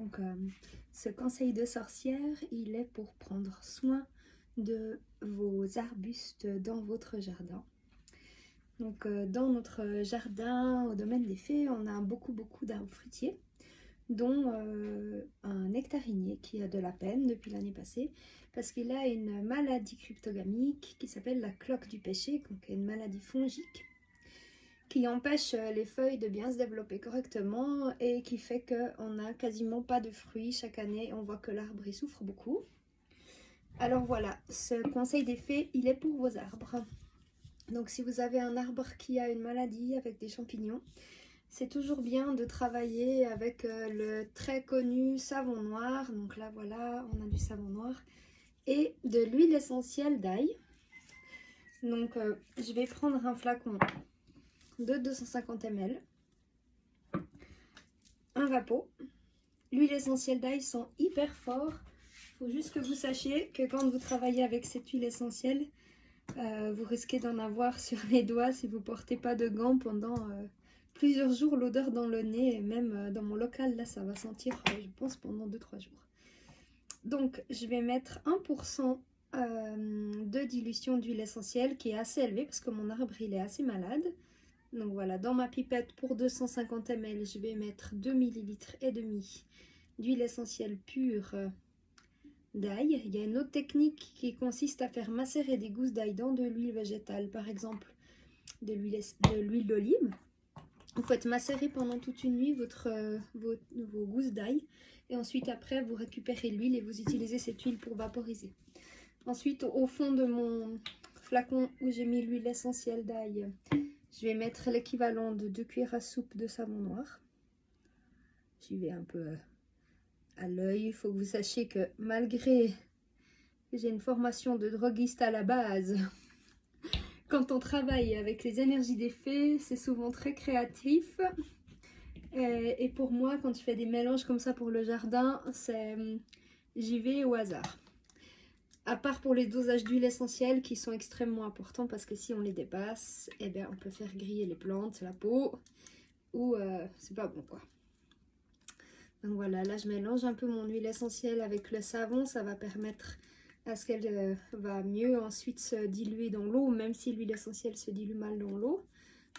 Donc ce conseil de sorcière, il est pour prendre soin de vos arbustes dans votre jardin. Donc dans notre jardin, au domaine des fées, on a beaucoup d'arbres fruitiers, dont un nectarinier qui a de la peine depuis l'année passée, parce qu'il a une maladie cryptogamique qui s'appelle la cloque du péché, donc une maladie fongique, qui empêche les feuilles de bien se développer correctement et qui fait qu'on n'a quasiment pas de fruits chaque année. On voit que l'arbre y souffre beaucoup. Alors voilà, ce conseil des fées, il est pour vos arbres. Donc si vous avez un arbre qui a une maladie avec des champignons, c'est toujours bien de travailler avec le très connu savon noir. Donc là voilà, on a du savon noir et de l'huile essentielle d'ail. Donc je vais prendre un flacon de 250 ml, un vapeau. L'huile essentielle d'ail sent hyper fort. Il faut juste que vous sachiez que quand vous travaillez avec cette huile essentielle, vous risquez d'en avoir sur les doigts si vous ne portez pas de gants pendant plusieurs jours, l'odeur dans le nez. Et même dans mon local, là, ça va sentir, je pense, pendant 2-3 jours. Donc, je vais mettre 1% de dilution d'huile essentielle qui est assez élevée parce que mon arbre, il est assez malade. Donc voilà, dans ma pipette pour 250 ml, je vais mettre 2,5 ml d'huile essentielle pure d'ail. Il y a une autre technique qui consiste à faire macérer des gousses d'ail dans de l'huile végétale, par exemple de l'huile d'olive. Vous faites macérer pendant toute une nuit vos gousses d'ail et ensuite après vous récupérez l'huile et vous utilisez cette huile pour vaporiser. Ensuite, au fond de mon flacon où j'ai mis l'huile essentielle d'ail, je vais mettre l'équivalent de 2 cuillères à soupe de savon noir. J'y vais un peu à l'œil. Il faut que vous sachiez que malgré que j'ai une formation de droguiste à la base, quand on travaille avec les énergies des fées, c'est souvent très créatif. Et pour moi, quand je fais des mélanges comme ça pour le jardin, j'y vais au hasard. À part pour les dosages d'huile essentielle qui sont extrêmement importants parce que si on les dépasse, eh bien, on peut faire griller les plantes, la peau, ou c'est pas bon quoi. Donc voilà, là je mélange un peu mon huile essentielle avec le savon, ça va permettre à ce qu'elle va mieux ensuite se diluer dans l'eau, même si l'huile essentielle se dilue mal dans l'eau.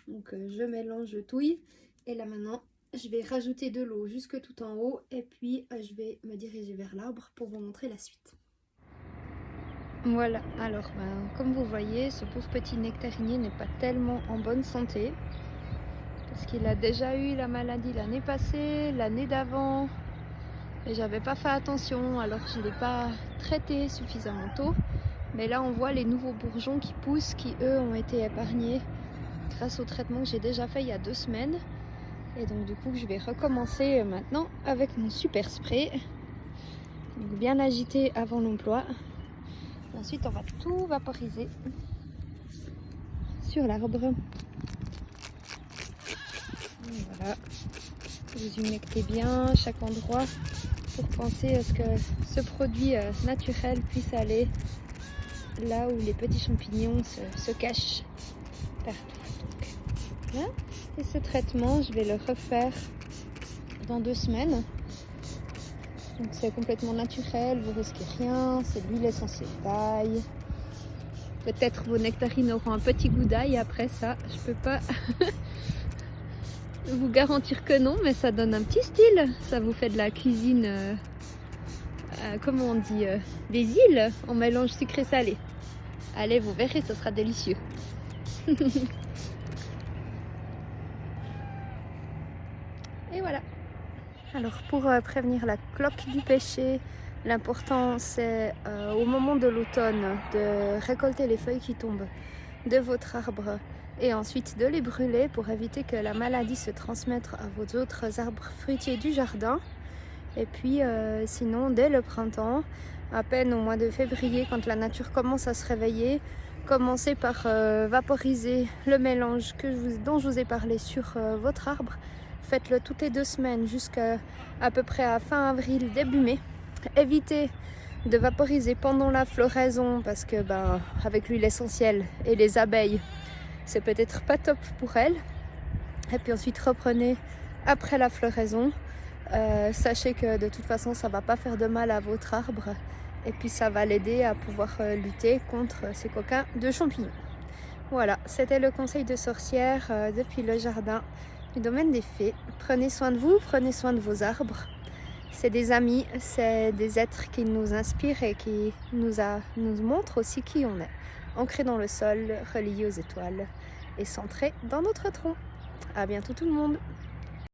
Donc je mélange, je touille, et là maintenant je vais rajouter de l'eau jusque tout en haut, et puis je vais me diriger vers l'arbre pour vous montrer la suite. Voilà, alors comme vous voyez, ce pauvre petit nectarinier n'est pas tellement en bonne santé parce qu'il a déjà eu la maladie l'année passée, l'année d'avant, et j'avais pas fait attention, alors je ne l'ai pas traité suffisamment tôt. Mais là on voit les nouveaux bourgeons qui poussent, qui eux ont été épargnés grâce au traitement que j'ai déjà fait il y a 2 semaines. Et donc du coup je vais recommencer maintenant avec mon super spray. Donc bien agité avant l'emploi. Ensuite, on va tout vaporiser sur l'arbre. Voilà. Vous humectez bien chaque endroit pour penser à ce que ce produit naturel puisse aller là où les petits champignons se cachent partout. Donc, voilà. Et ce traitement, je vais le refaire dans 2 semaines. Donc c'est complètement naturel, vous risquez rien, c'est de l'huile essentielle d'ail. Peut-être vos nectarines auront un petit goût d'ail après ça, je peux pas vous garantir que non, mais ça donne un petit style. Ça vous fait de la cuisine, comment on dit, des îles en mélange sucré-salé. Allez, vous verrez, ce sera délicieux. Et voilà. Alors pour prévenir la cloque du péché, l'important c'est au moment de l'automne de récolter les feuilles qui tombent de votre arbre et ensuite de les brûler pour éviter que la maladie se transmette à vos autres arbres fruitiers du jardin. Et puis sinon dès le printemps, à peine au mois de février, quand la nature commence à se réveiller, commencez par vaporiser le mélange dont je vous ai parlé sur votre arbre. Faites-le toutes les 2 semaines jusqu'à peu près à fin avril, début mai. Évitez de vaporiser pendant la floraison parce que avec l'huile essentielle et les abeilles, c'est peut-être pas top pour elles. Et puis ensuite reprenez après la floraison Sachez que de toute façon ça va pas faire de mal à votre arbre et puis ça va l'aider à pouvoir lutter contre ces coquins de champignons. Voilà, c'était le conseil de sorcière depuis le jardin du domaine des fées. Prenez soin de vous, prenez soin de vos arbres. C'est des amis, c'est des êtres qui nous inspirent et qui nous montrent aussi qui on est. Ancrés dans le sol, reliés aux étoiles et centrés dans notre tronc. À bientôt tout le monde!